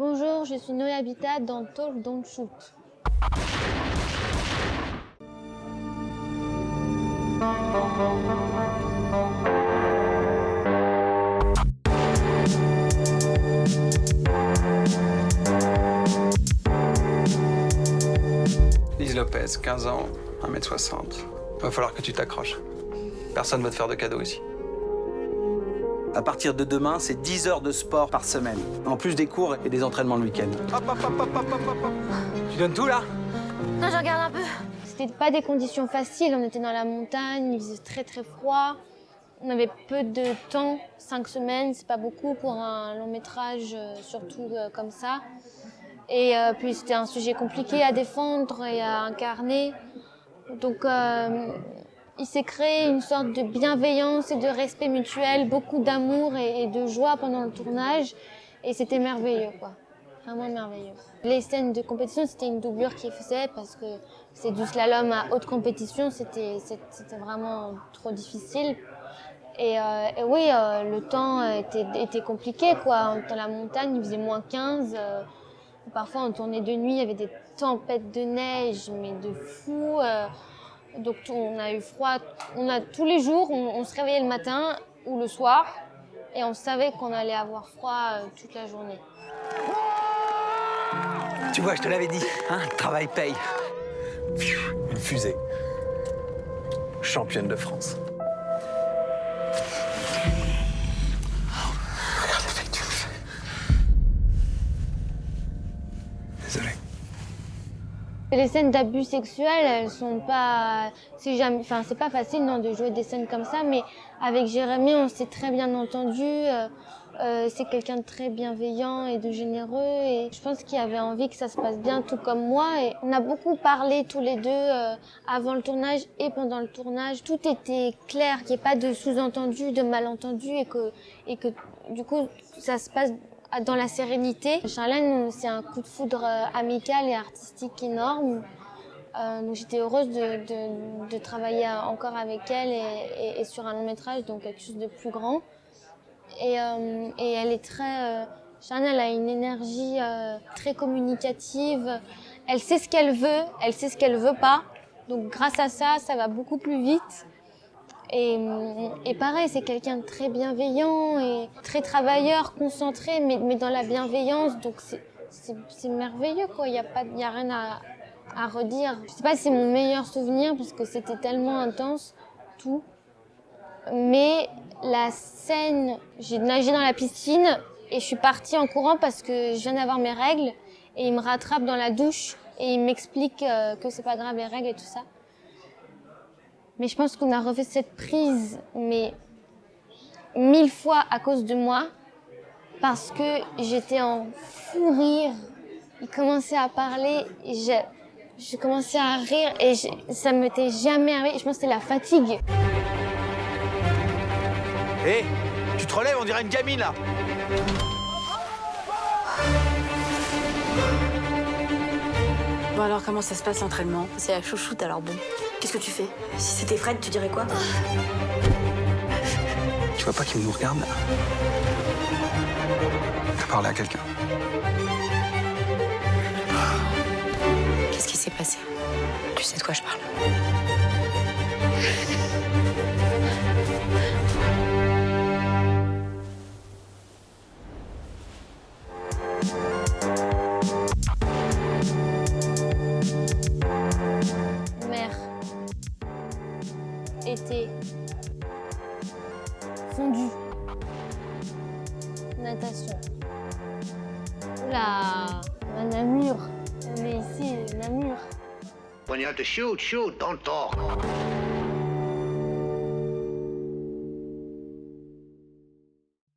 Bonjour, je suis Noé Habitat dans Talk Don't Shoot. Lise Lopez, 15 ans, 1m60. Va falloir que tu t'accroches. Personne va te faire de cadeaux ici. À partir de demain, c'est 10 heures de sport par semaine, en plus des cours et des entraînements le week-end. Hop, hop, hop, hop, hop, hop, hop. Tu donnes tout, là? Non, je regarde un peu. C'était pas des conditions faciles, on était dans la montagne, il faisait très très froid. On avait peu de temps, 5 semaines, c'est pas beaucoup pour un long métrage, surtout comme ça. Et puis c'était un sujet compliqué à défendre et à incarner. Donc il s'est créé une sorte de bienveillance et de respect mutuel, beaucoup d'amour et de joie pendant le tournage. Et c'était merveilleux, quoi. Vraiment merveilleux. Les scènes de compétition, c'était une doublure qui faisait parce que c'est du slalom à haute compétition, c'était vraiment trop difficile. Et oui, le temps était compliqué, quoi. Dans la montagne, il faisait -15. Parfois, on tournait de nuit, il y avait des tempêtes de neige, mais de fou. Donc, on a eu froid. Tous les jours, on se réveillait le matin ou le soir et on savait qu'on allait avoir froid toute la journée. Tu vois, je te l'avais dit, hein, le travail paye. Une fusée. Championne de France. Regarde l'effet que tu me fais. Désolé. Les scènes d'abus sexuels, elles sont pas, c'est pas facile non, de jouer des scènes comme ça, mais avec Jérémy, on s'est très bien entendu. C'est quelqu'un de très bienveillant et de généreux, et je pense qu'il avait envie que ça se passe bien, tout comme moi. Et on a beaucoup parlé tous les deux avant le tournage et pendant le tournage. Tout était clair, qu'il n'y ait pas de sous-entendu, de malentendu, et que du coup ça se passe dans la sérénité. Charlène, c'est un coup de foudre amical et artistique énorme. Donc j'étais heureuse de travailler encore avec elle et sur un long métrage, donc quelque chose de plus grand. Et elle est très... Charlène, elle a une énergie très communicative. Elle sait ce qu'elle veut, elle sait ce qu'elle veut pas. Donc grâce à ça, ça va beaucoup plus vite. Et pareil, c'est quelqu'un de très bienveillant et très travailleur, concentré, mais dans la bienveillance. Donc c'est merveilleux, quoi. Il y a rien à redire. Je sais pas si c'est mon meilleur souvenir parce que c'était tellement intense, tout. Mais la scène, j'ai nagé dans la piscine et je suis partie en courant parce que je viens d'avoir mes règles et il me rattrape dans la douche et il m'explique que c'est pas grave les règles et tout ça. Mais je pense qu'on a refait cette prise, mais 1000 fois à cause de moi, parce que j'étais en fou rire. Il commençait à parler, et je commençais à rire, et ça ne m'était jamais arrivé. Je pense que c'était la fatigue. Hé, tu te relèves, on dirait une gamine là. Bon alors, comment ça se passe l'entraînement? C'est la chouchoute, alors bon. Qu'est-ce que tu fais? Si c'était Fred, tu dirais quoi? Tu vois pas qu'il nous regarde, là? T'as parlé à quelqu'un? Qu'est-ce qui s'est passé? Tu sais de quoi je parle? Mer, été, fondu, natation. Oula, Namur. On est ici, Namur. When you have to shoot, don't talk.